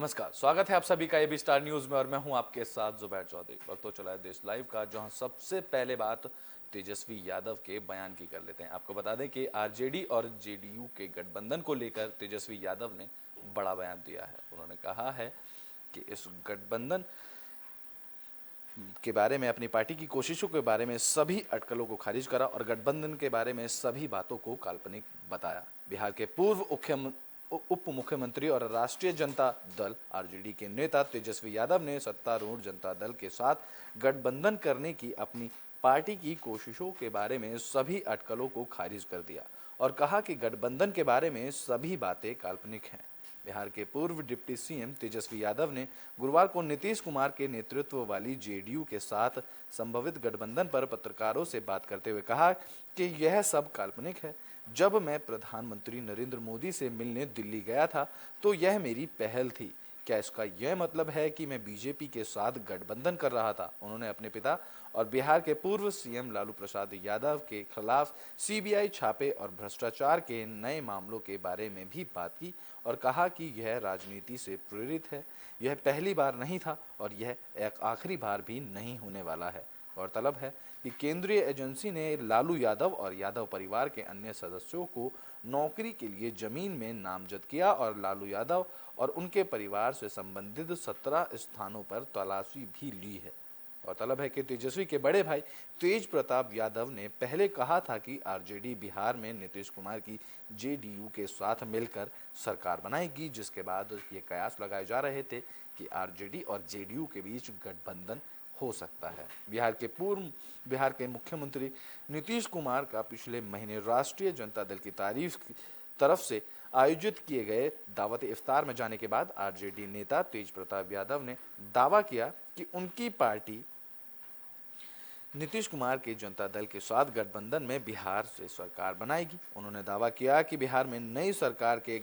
नमस्कार, स्वागत है आप सभी का एबी स्टार न्यूज में और मैं हूं आपके साथ जुबैर चौधरी। वक्त तो चला है देश लाइव का, जहां सबसे पहले बात तेजस्वी यादव के बयान की कर लेते हैं। आपको बता दें कि आरजेडी और जेडीयू के गठबंधन को लेकर तेजस्वी यादव ने बड़ा बयान दिया है। उन्होंने कहा है कि इस गठबंधन के बारे में, अपनी पार्टी की कोशिशों के बारे में सभी अटकलों को खारिज करा और गठबंधन के बारे में सभी बातों को काल्पनिक बताया। बिहार के पूर्व उप मुख्यमंत्री और राष्ट्रीय जनता दल आरजेडी के नेता तेजस्वी यादव ने सत्तारूढ़ जनता दल के साथ गठबंधन करने की अपनी पार्टी की कोशिशों के बारे में सभी अटकलों को खारिज कर दिया और कहा कि गठबंधन के बारे में सभी बातें काल्पनिक हैं। बिहार के पूर्व डिप्टी सीएम तेजस्वी यादव ने गुरुवार को नीतीश कुमार के नेतृत्व वाली जेडीयू के साथ संभवित गठबंधन पर पत्रकारों से बात करते हुए कहा कि यह सब काल्पनिक है। जब मैं प्रधानमंत्री नरेंद्र मोदी से मिलने दिल्ली गया था तो यह मेरी पहल थी। क्या इसका यह मतलब है कि मैं बीजेपी के साथ गठबंधन कर रहा था? उन्होंने अपने पिता और बिहार के पूर्व सीएम लालू प्रसाद यादव के खिलाफ सीबीआई छापे और भ्रष्टाचार के नए मामलों के बारे में भी बात की और कहा कि यह राजनीति से प्रेरित है। यह पहली बार नहीं था और यह एक आखिरी बार भी नहीं होने वाला है। गौरतलब है कि केंद्रीय एजेंसी ने लालू यादव और यादव परिवार के अन्य सदस्यों को नौकरी के लिए जमीन में नामजद किया और लालू यादव और उनके परिवार से संबंधित 17 स्थानों पर तलाशी भी ली है। गौरतलब है कि तेजस्वी के बड़े भाई तेज प्रताप यादव ने पहले कहा था कि आरजेडी बिहार में नीतीश कुमार की जेडीयू के साथ मिलकर सरकार बनाएगी, जिसके बाद ये कयास लगाए जा रहे थे कि आरजेडी और जेडीयू के बीच गठबंधन हो सकता है। बिहार के मुख्यमंत्री नीतीश कुमार का पिछले महीने राष्ट्रीय जनता दल की तरफ से आयोजित किए गए दावत इफ्तार में जाने के बाद आरजेडी नेता तेज प्रताप यादव ने दावा किया कि उनकी पार्टी नीतीश कुमार के जनता दल के साथ गठबंधन में बिहार से सरकार बनाएगी। उन्होंने दावा किया कि बिहार में नई सरकार के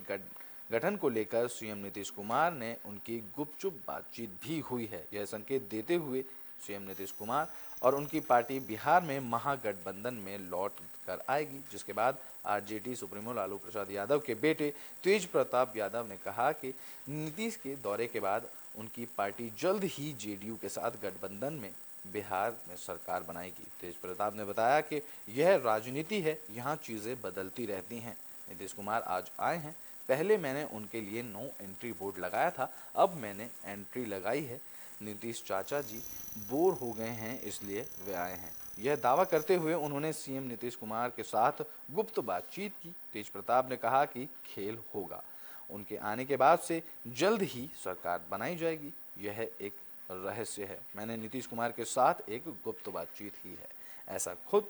गठन को लेकर सीएम नीतीश कुमार ने उनकी गुपचुप बातचीत भी हुई है। यह संकेत देते हुए सीएम नीतीश कुमार और उनकी पार्टी बिहार में महागठबंधन में लौट कर आएगी, जिसके बाद आरजेडी सुप्रीमो लालू प्रसाद यादव के बेटे तेज प्रताप यादव ने कहा कि नीतीश के दौरे के बाद उनकी पार्टी जल्द ही जेडीयू के साथ गठबंधन में बिहार में सरकार बनाएगी। तेज प्रताप ने बताया कि यह राजनीति है, यहाँ चीज़ें बदलती रहती हैं। नीतीश कुमार आज आए हैं, पहले मैंने उनके लिए नो एंट्री बोर्ड लगाया था, अब मैंने एंट्री लगाई है। नीतीश चाचा जी बोर हो गए हैं, इसलिए वे आए हैं। यह दावा करते हुए उन्होंने सीएम नीतीश कुमार के साथ गुप्त बातचीत की। तेज प्रताप ने कहा कि खेल होगा, उनके आने के बाद से जल्द ही सरकार बनाई जाएगी। यह एक रहस्य है, मैंने नीतीश कुमार के साथ एक गुप्त बातचीत की है, ऐसा खुद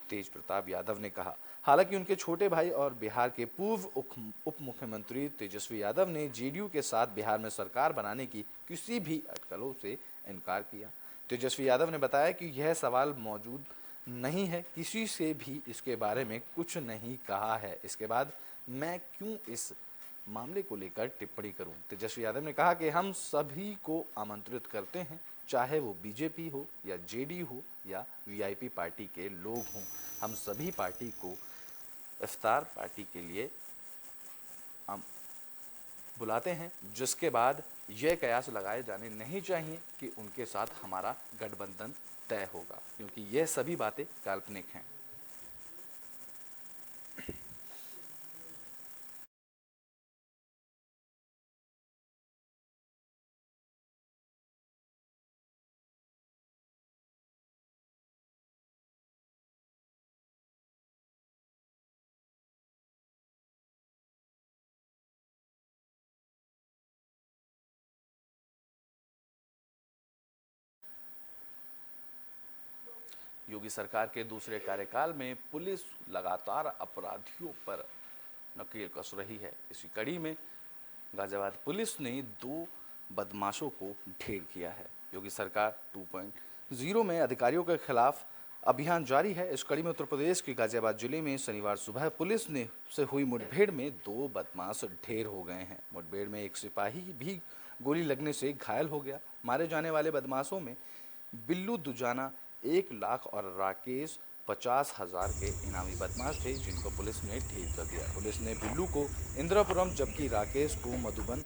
तेज प्रताप यादव ने कहा। हालांकि उनके छोटे भाई और बिहार के पूर्व उप मुख्यमंत्री तेजस्वी यादव ने जेडीयू के साथ बिहार में सरकार बनाने की किसी भी अटकलों से इनकार किया। तेजस्वी यादव ने बताया कि यह सवाल मौजूद नहीं है, किसी से भी इसके बारे में कुछ नहीं कहा है। इसके बाद मैं क्यों इस मामले को लेकर टिप्पणी करूं? तेजस्वी यादव ने कहा कि हम सभी को आमंत्रित करते हैं, चाहे वो बीजेपी हो या जेडीयू हो या वीआईपी पार्टी के लोग हों। हम सभी पार्टी को इफ्तार पार्टी के लिए हम बुलाते हैं, जिसके बाद यह कयास लगाए जाने नहीं चाहिए कि उनके साथ हमारा गठबंधन तय होगा, क्योंकि यह सभी बातें काल्पनिक हैं। योगी सरकार के दूसरे कार्यकाल में पुलिस लगातार अपराधियों पर नकेल कस रही है। इसी कड़ी में गाजियाबाद पुलिस ने 2 बदमाशों को ढेर किया है। योगी सरकार 2.0 में अधिकारियों के खिलाफ अभियान जारी है। इस कड़ी में उत्तर प्रदेश के गाजियाबाद जिले में शनिवार सुबह पुलिस ने से हुई मुठभेड़ में 2 बदमाश ढेर हो गए हैं। मुठभेड़ में एक सिपाही भी गोली लगने से घायल हो गया। मारे जाने वाले बदमाशों में बिल्लू दुजाना 1 लाख और राकेश 50,000 के इनामी बदमाश थे, जिनको पुलिस ने ढेर कर दिया। पुलिस ने बिल्लू को इंदिरापुरम जबकि राकेश को मधुबन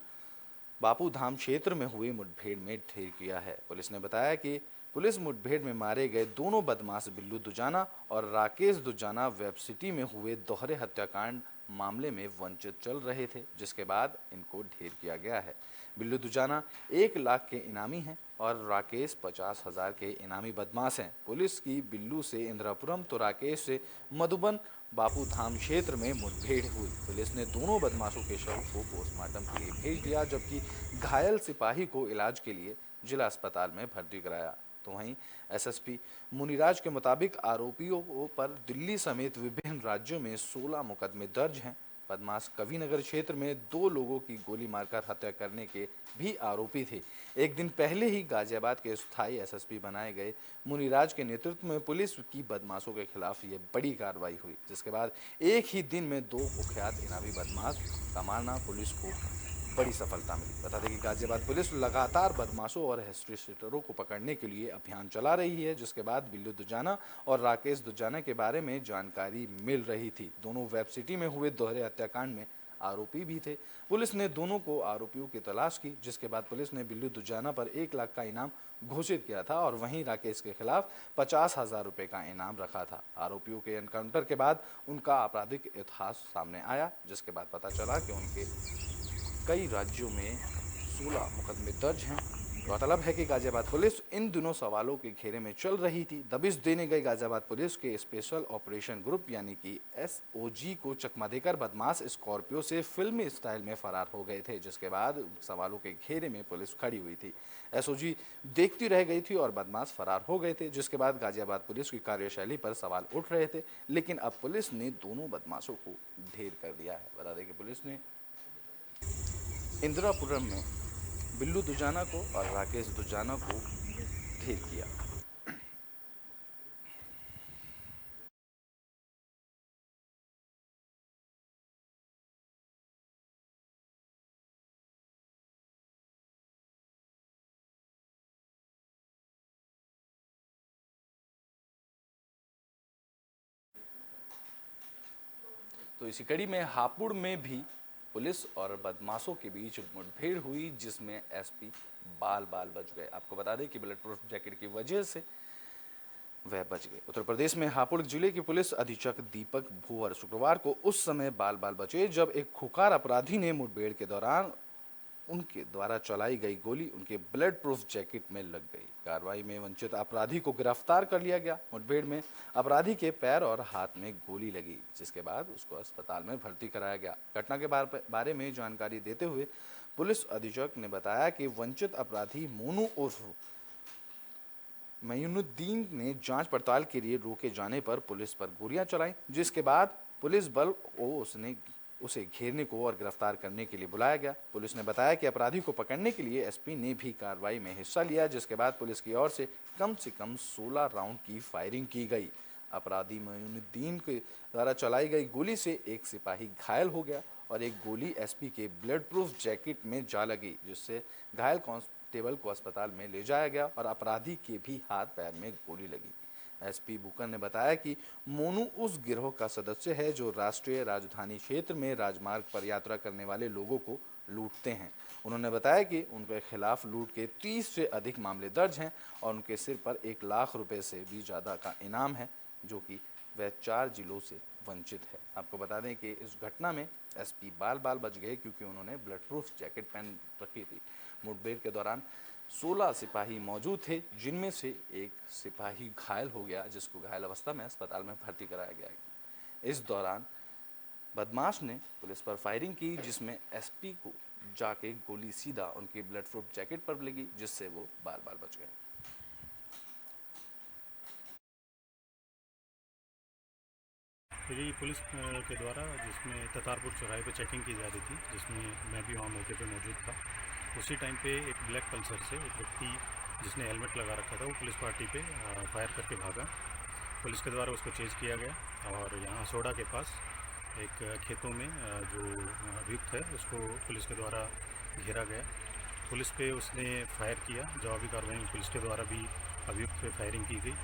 बापू धाम क्षेत्र में हुई मुठभेड़ में ढेर किया है। पुलिस ने बताया कि पुलिस मुठभेड़ में मारे गए दोनों बदमाश बिल्लू दुजाना और राकेश दुजाना वेब सिटी में हुए दोहरे हत्याकांड मामले में वंचित चल रहे थे, जिसके बाद इनको ढेर किया गया है। बिल्लू दुजाना 1 लाख के इनामी हैं और राकेश 50,000 के इनामी बदमाश हैं। पुलिस की बिल्लू से इंद्रापुरम तो राकेश से मधुबन बापू धाम क्षेत्र में मुठभेड़ हुई। पुलिस ने दोनों बदमाशों के शव को पोस्टमार्टम के लिए भेज दिया, जबकि घायल सिपाही को इलाज के लिए जिला अस्पताल में भर्ती कराया। तो वहीं एसएसपी मुनिराज के मुताबिक आरोपियों पर दिल्ली समेत विभिन्न राज्यों में 16 मुकदमे दर्ज हैं। बदमाश कविनगर क्षेत्र में 2 लोगों की गोली मारकर हत्या करने के भी आरोपी थे। एक दिन पहले ही गाजियाबाद के स्थायी एसएसपी बनाए गए मुनिराज के नेतृत्व में पुलिस की बदमाशों के खिलाफ ये बड़ी कार्रवाई हुई, जिसके बाद एक ही दिन में 2 कुख्यात इनामी बदमाश का मारना पुलिस को बड़ी सफलता मिली। बता दें कि गाजियाबाद पुलिस लगातार बदमाशों और हिस्ट्री शीटरों को पकड़ने के लिए अभियान चला रही है, जिसके बाद बिल्लू दुजाना और राकेश दुजाना के बारे में जानकारी मिल रही थी। दोनों वेब सिटी में हुए दोहरे हत्याकांड में आरोपी भी थे। पुलिस ने दोनों को आरोपियों की तलाश की, जिसके बाद पुलिस ने बिल्लू दुजाना पर 1 लाख का इनाम घोषित किया था और वहीं राकेश के खिलाफ 50,000 रुपए का इनाम रखा था। आरोपियों के एनकाउंटर के बाद उनका आपराधिक इतिहास सामने आया, जिसके बाद पता चला कि उनके कई राज्यों में 16 मुकदमे दर्ज हैं। गौरतलब है कि गाजियाबाद पुलिस इन दिनों सवालों के घेरे में चल रही थी। दबिश देने गई गाजियाबाद पुलिस के स्पेशल ऑपरेशन ग्रुप यानी कि एसओजी को चकमा देकर बदमाश स्कॉर्पियो से फिल्मी स्टाइल में फरार हो गए थे, जिसके बाद सवालों के घेरे में पुलिस खड़ी हुई थी। एसओजी देखती रह गई थी और बदमाश फरार हो गए थे, जिसके बाद गाजियाबाद पुलिस की कार्यशैली पर सवाल उठ रहे थे, लेकिन अब पुलिस ने दोनों बदमाशों को ढेर कर दिया है। बता दें कि पुलिस ने इंदिरापुरम में बिल्लू दुजाना को और राकेश दुजाना को ढेर किया। तो इसी कड़ी में हापुड़ में भी पुलिस और बदमाशों के बीच मुठभेड़ हुई, जिसमें एसपी बाल बाल बच गए। आपको बता दें कि बुलेट प्रूफ जैकेट की वजह से वह बच गए। उत्तर प्रदेश में हापुड़ जिले की पुलिस अधीक्षक दीपक भूवर शुक्रवार को उस समय बाल बाल बचे जब एक खुखार अपराधी ने मुठभेड़ के दौरान उनके द्वारा चलाई गई गोली उनके ब्लड प्रूफ जैकेट में लग गई। कार्रवाई में वंचित अपराधी को गिरफ्तार कर लिया गया। मुठभेड़ में अपराधी के पैर और हाथ में गोली लगी, जिसके बाद उसको अस्पताल में भर्ती कराया गया। घटना के बारे में जानकारी देते हुए पुलिस अधीक्षक ने बताया कि वंचित अपराधी मोनू उर्फ मयूनुद्दीन ने जांच पड़ताल के लिए रोके जाने पर पुलिस पर गोलियां चलाई, जिसके बाद पुलिस बल को उसे घेरने को और गिरफ्तार करने के लिए बुलाया गया। पुलिस ने बताया कि अपराधी को पकड़ने के लिए एसपी ने भी कार्रवाई में हिस्सा लिया, जिसके बाद पुलिस की ओर से कम 16 राउंड की फायरिंग की गई। अपराधी मयूनुद्दीन के द्वारा चलाई गई गोली से एक सिपाही घायल हो गया और एक गोली एसपी के ब्लड प्रूफ जैकेट में जा लगी, जिससे घायल कांस्टेबल को अस्पताल में ले जाया गया और अपराधी के भी हाथ पैर में गोली लगी। एसपी बुकर ने बताया कि मोनू उस गिरोह का सदस्य है जो राष्ट्रीय राजधानी क्षेत्र में राजमार्ग पर यात्रा करने वाले लोगों को लूटते हैं। उन्होंने बताया कि उनके खिलाफ लूट के 30 से अधिक मामले दर्ज हैं और उनके सिर पर 1 लाख रुपए से भी ज़्यादा का इनाम है, जो कि वह 4 जिलों से वंचित है। आपको बता दें कि इस घटना में एसपी बाल बाल बच गए क्योंकि उन्होंने ब्लड प्रूफ जैकेट पहन रखी थी। मुठभेड़ के दौरान 16 सिपाही मौजूद थे, जिनमें से एक सिपाही घायल हो गया, जिसको घायल अवस्था में अस्पताल में भर्ती कराया गया। इस दौरान बदमाश ने पुलिस पर फायरिंग की, जिसमें एसपी को जाके गोली सीधा उनके ब्लड प्रूफ जैकेट पर लगी, जिससे वो बाल बाल बच गए। यही पुलिस के द्वारा जिसमें ततारपुर चौराहे पे चेकिंग की जा रही थी, जिसमें मैं भी वहाँ मौके पे मौजूद था। उसी टाइम पे एक ब्लैक पल्सर से एक व्यक्ति जिसने हेलमेट लगा रखा था वो पुलिस पार्टी पे फायर करके भागा। पुलिस के द्वारा उसको चेज किया गया और यहाँ सोडा के पास एक खेतों में जो अभियुक्त है उसको पुलिस के द्वारा घेरा गया। पुलिस पे उसने फायर किया। जवाबी कार्रवाई में पुलिस के द्वारा भी अभियुक्त पे फायरिंग की गई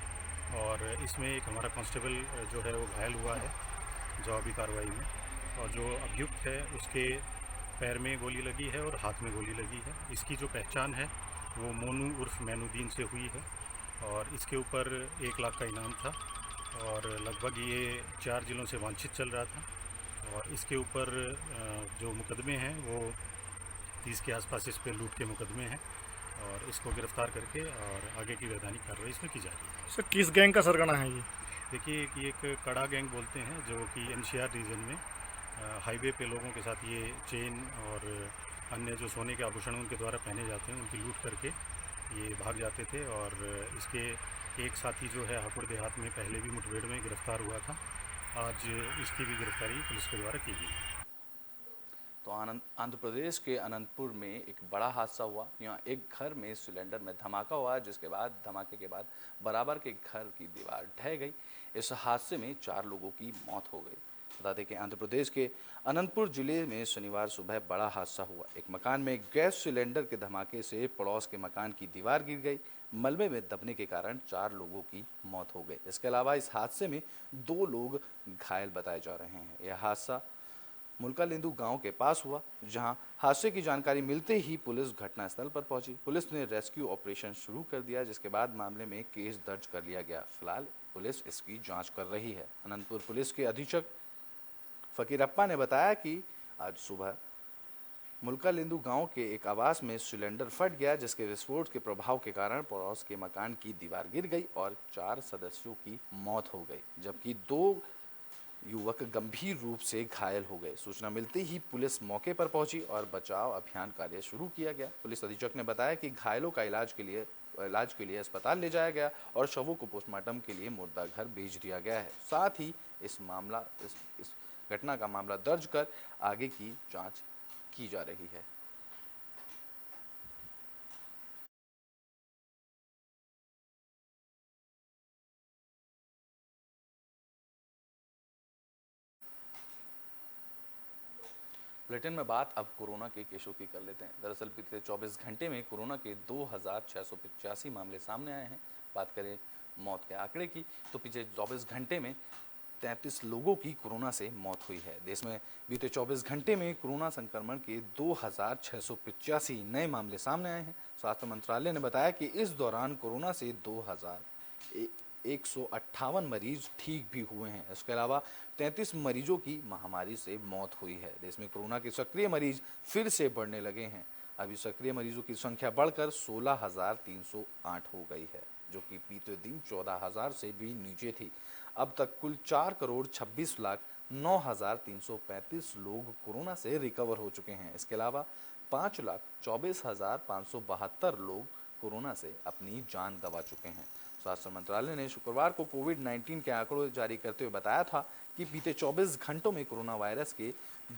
और इसमें एक हमारा कांस्टेबल जो है वो घायल हुआ है जवाबी कार्रवाई में, और जो अभियुक्त है उसके पैर में गोली लगी है और हाथ में गोली लगी है। इसकी जो पहचान है वो मोनू उर्फ मैनुद्दीन से हुई है और इसके ऊपर 1 लाख का इनाम था और लगभग ये 4 जिलों से वांछित चल रहा था। और इसके ऊपर जो मुकदमे हैं वो 30 के आसपास इस पे लूट के मुकदमे हैं और इसको गिरफ्तार करके और आगे की वैधानिक कार्रवाई इसमें की जा रही है। सर किस गैंग का सरगना है ये? देखिए कि एक कड़ा गैंग बोलते हैं जो कि एनसीआर रीजन में हाईवे पे लोगों के साथ ये चेन और अन्य जो सोने के आभूषण उनके द्वारा पहने जाते हैं उनकी लूट करके ये भाग जाते थे। और इसके एक साथी जो है हापुड़ देहात में पहले भी मुठभेड़ में गिरफ्तार हुआ था। आज इसकी भी गिरफ्तारी पुलिस के द्वारा की गई। तो आंध्र प्रदेश के अनंतपुर में एक बड़ा हादसा हुआ। यहाँ एक घर में सिलेंडर में धमाका हुआ, जिसके बाद धमाके के बाद बराबर के घर की दीवार ढह गई। इस हादसे में 4 लोगों की मौत हो गई। बता दें कि आंध्र प्रदेश के अनंतपुर जिले में शनिवार सुबह बड़ा हादसा हुआ। एक मकान में गैस सिलेंडर के धमाके से पड़ोस के मकान की दीवार गिर गई। मलबे में दबने के कारण 4 लोगों की मौत हो गई। इसके अलावा इस हादसे में 2 लोग घायल बताए जा रहे हैं। यह हादसा मुल्कालिंदू गांव के पास हुआ, जहां हादसे की जानकारी मिलते ही पुलिस घटनास्थल पर पहुंची। पुलिस ने रेस्क्यू ऑपरेशन शुरू कर दिया, जिसके बाद मामले में केस दर्ज कर लिया गया। फिलहाल पुलिस इसकी जांच कर रही है। अनंतपुर पुलिस के अधीक्षक फकीरप्पा ने बताया कि आज सुबह मुल्कालिंदू गांव के एक आवास में सिलेंडर फट गया, जिसके विस्फोट के प्रभाव के कारण पड़ोस के मकान की दीवार गिर गई और 4 सदस्यों की मौत हो गई, जबकि 2 युवक गंभीर रूप से घायल हो गए। सूचना मिलते ही पुलिस मौके पर पहुंची और बचाव अभियान कार्य शुरू किया गया। पुलिस अधीक्षक ने बताया कि घायलों का इलाज के लिए अस्पताल ले जाया गया और शवों को पोस्टमार्टम के लिए मुर्दा घर भेज दिया गया है। साथ ही इस घटना का मामला दर्ज कर आगे की जांच की जा रही है। बुलेटिन में बात अब कोरोना के केसों की कर लेते हैं। दरअसल पिछले 24 घंटे में कोरोना के 2685 मामले सामने आए हैं। बात करें मौत के आंकड़े की, तो पिछले 24 घंटे में 33 लोगों की कोरोना से मौत हुई है। देश में बीते 24 घंटे में कोरोना संक्रमण के 2685 नए मामले सामने आए हैं। स्वास्थ्य मंत्रालय ने बताया कि इस दौरान कोरोना से 2158 मरीज ठीक भी हुए हैं। इसके अलावा 33 मरीजों की महामारी से मौत हुई है। देश में कोरोना के सक्रिय मरीज फिर से बढ़ने लगे हैं। अभी सक्रिय मरीजों की संख्या बढ़कर 16,308 हो गई है, जो कि बीते दिन 14,000 से भी नीचे थी। अब तक कुल 4,26,09,335 लोग कोरोना से रिकवर हो चुके हैं। इसके अलावा 5,24,572 लोग कोरोना से अपनी जान गंवा चुके हैं। स्वास्थ्य मंत्रालय ने शुक्रवार को कोविड-19 के आंकड़े जारी करते हुए बताया था कि बीते 24 घंटों में कोरोना वायरस के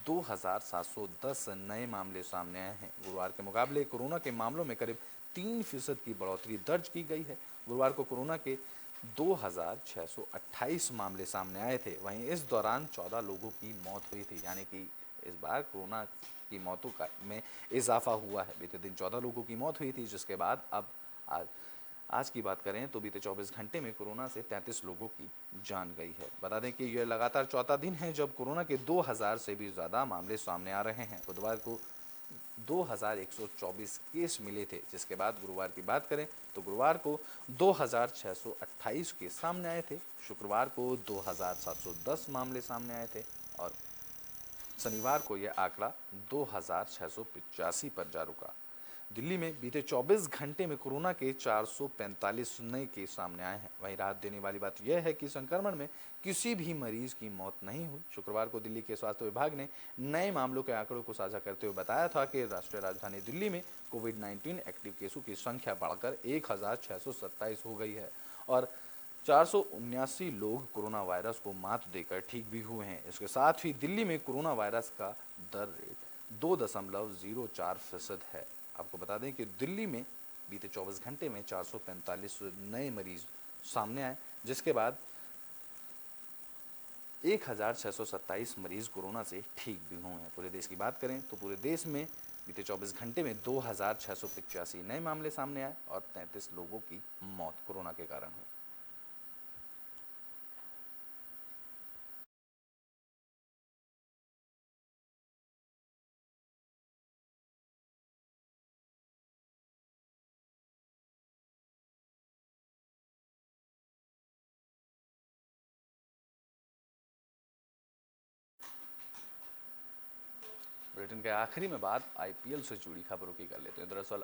2,710 नए मामले सामने आए हैं। गुरुवार के मुकाबले कोरोना के मामलों में करीब 3% की बढ़ोतरी दर्ज की गई है। गुरुवार को कोरोना के 2,628 मामले सामने आए थे। वहीं इस दौरान 14 लोगों की मौत हुई थी, यानी कि इस बार कोरोना की मौतों में इजाफा हुआ है। बीते दिन 14 लोगों की मौत हुई थी, जिसके बाद अब आज की बात करें तो बीते 24 घंटे में कोरोना से 33 लोगों की जान गई है। बता दें कि यह लगातार चौथा दिन है जब कोरोना के 2000 से भी ज़्यादा मामले सामने आ रहे हैं। बुधवार को 2124 केस मिले थे, जिसके बाद गुरुवार की बात करें तो गुरुवार को 2628 केस सामने आए थे। शुक्रवार को 2710 मामले सामने आए थे और शनिवार को यह आंकड़ा 2685 पर जा रुका। दिल्ली में बीते 24 घंटे में कोरोना के 445 नए केस सामने आए हैं। वहीं राहत देने वाली बात यह है कि संक्रमण में किसी भी मरीज की मौत नहीं हुई। शुक्रवार को दिल्ली के स्वास्थ्य विभाग ने नए मामलों के आंकड़ों को साझा करते हुए बताया था कि राष्ट्रीय राजधानी दिल्ली में कोविड-19 एक्टिव केसों की संख्या बढ़कर 1,627 हो गई है और 479 लोग कोरोना वायरस को मात देकर ठीक भी हुए हैं। इसके साथ ही दिल्ली में कोरोना वायरस का दर रेट 2.04% है। आपको बता दें कि दिल्ली में बीते 24 घंटे में 445 नए मरीज सामने आए, जिसके बाद 1,627 मरीज कोरोना से ठीक भी हुए हैं। पूरे देश की बात करें तो पूरे देश में बीते 24 घंटे में 2,685 नए मामले सामने आए और 33 लोगों की मौत कोरोना के कारण हुई। बुलेटिन के आखिरी में बात आईपीएल से जुड़ी खबरों की कर लेते हैं। दरअसल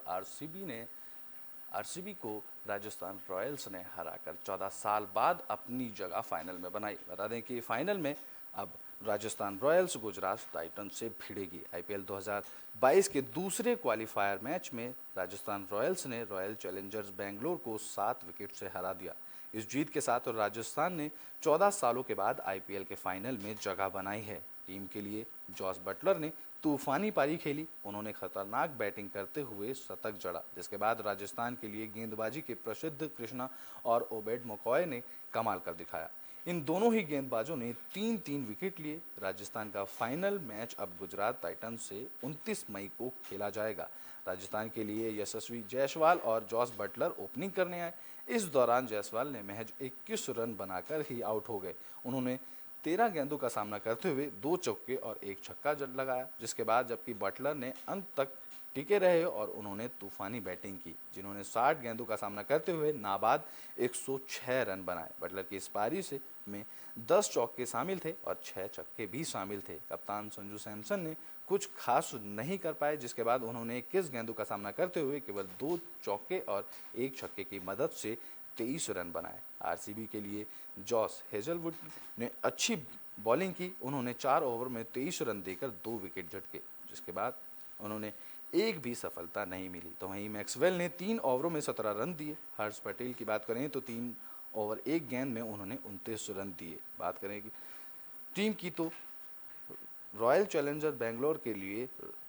आरसीबी को राजस्थान रॉयल्स ने हराकर 14 साल बाद अपनी जगह फाइनल में बनाई। बता दें कि फाइनल में अब राजस्थान रॉयल्स गुजरात टाइटंस से भिड़ेगी। आईपीएल 2022 के दूसरे क्वालिफायर मैच में राजस्थान रॉयल्स ने रॉयल चैलेंजर्स बेंगलोर को 7 विकेट से हरा दिया। इस जीत के साथ राजस्थान ने 14 सालों के बाद आईपीएल के फाइनल में जगह बनाई है। टीम के लिए जॉस बटलर ने तूफानी पारी खेली। उन्होंने खतरनाक बैटिंग करते हुए शतक जड़ा, जिसके बाद राजस्थान के लिए गेंदबाजी के प्रसिद्ध कृष्णा और ओबेड मकॉय ने कमाल कर दिखाया। इन दोनों ही गेंदबाजों ने 3-3 विकेट लिए। राजस्थान का फाइनल मैच अब गुजरात टाइटंस से 29 मई को खेला जाएगा। राजस्थान के लिए यशस्वी जायसवाल और जॉस बटलर ओपनिंग करने आए। इस दौरान जायसवाल ने महज 21 रन बनाकर ही आउट हो गए। उन्होंने 13 गेंदों का सामना करते हुए 2 चौके और 1 छक्का लगाया, जिसके बाद जबकि बटलर ने अंत तक टिके रहे और उन्होंने तूफानी बैटिंग की, जिन्होंने 60 गेंदों का सामना करते हुए नाबाद 106 रन बनाए। बटलर की इस पारी में 10 चौके शामिल थे और 6 छक्के भी शामिल थे। कप्तान संजू सैमसन ने कुछ खास नहीं कर पाए, जिसके बाद उन्होंने 21 गेंदों का सामना करते हुए केवल 2 चौके और 1 छक्के की मदद से 23 रन बनाए। आरसीबी के लिए जॉस हेजलवुड ने अच्छी बॉलिंग की। उन्होंने 4 ओवर में 23 रन देकर 2 विकेट झटके, जिसके बाद उन्होंने एक भी सफलता नहीं मिली। तो वहीं मैक्सवेल ने 3 ओवरों में 17 रन दिए। हर्ष पटेल की बात करें तो 3 ओवर 1 गेंद में उन्होंने 29 रन दिए। बात करें कि टीम की तो रॉयल चैलेंजर बेंगलोर के लिए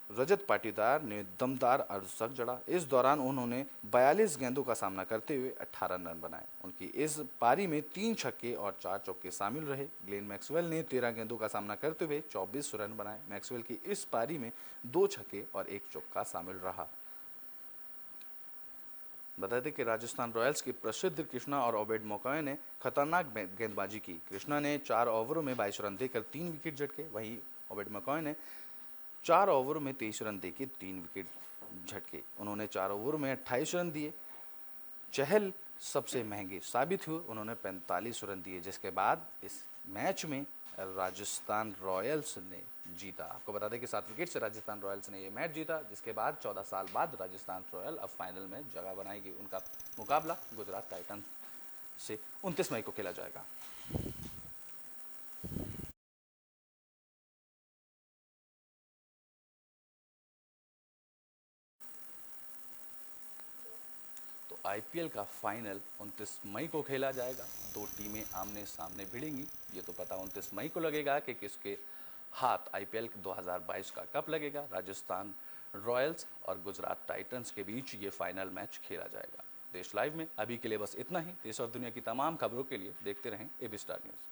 रजत पाटीदार ने दमदार अर्धशतक जड़ा। इस दौरान उन्होंने 42 गेंदों का सामना करते हुए 18 रन बनाए। उनकी इस पारी में 3 छक्के और 4 चौके शामिल रहे। ग्लेन मैक्सवेल ने 13 गेंदों का सामना करते हुए 24 रन बनाए। मैक्सवेल की इस पारी में 2 छक्के और 1 चौका शामिल रहा। बता दें कि राजस्थान रॉयल्स के प्रसिद्ध कृष्णा और ओबेड मकॉय ने खतरनाक गेंदबाजी की। कृष्णा ने 4 ओवरों में 22 रन देकर 3 विकेट झटके। वहीं ओबेड मकॉय ने 4 ओवरों में 23 रन देके 3 विकेट झटके। उन्होंने 4 ओवरों में 28 रन दिए। चहल सबसे महंगे साबित हुए, उन्होंने 45 रन दिए, जिसके बाद इस मैच में राजस्थान रॉयल्स ने जीता। आपको बता दें कि 7 विकेट से राजस्थान रॉयल्स ने ये मैच जीता, जिसके बाद 14 साल बाद राजस्थान रॉयल अब फाइनल में जगह बनाएगी। उनका मुकाबला गुजरात टाइटंस से 29 मई को खेला जाएगा। तो आईपीएल का फाइनल 29 मई को खेला जाएगा। 2 टीमें आमने सामने भिड़ेंगी। ये तो पता 29 मई को लगेगा कि किसके हाथ आईपीएल 2022 का कप लगेगा। राजस्थान रॉयल्स और गुजरात टाइटंस के बीच ये फाइनल मैच खेला जाएगा। देश लाइव में अभी के लिए बस इतना ही। देश और दुनिया की तमाम खबरों के लिए देखते रहें एबी स्टार न्यूज़।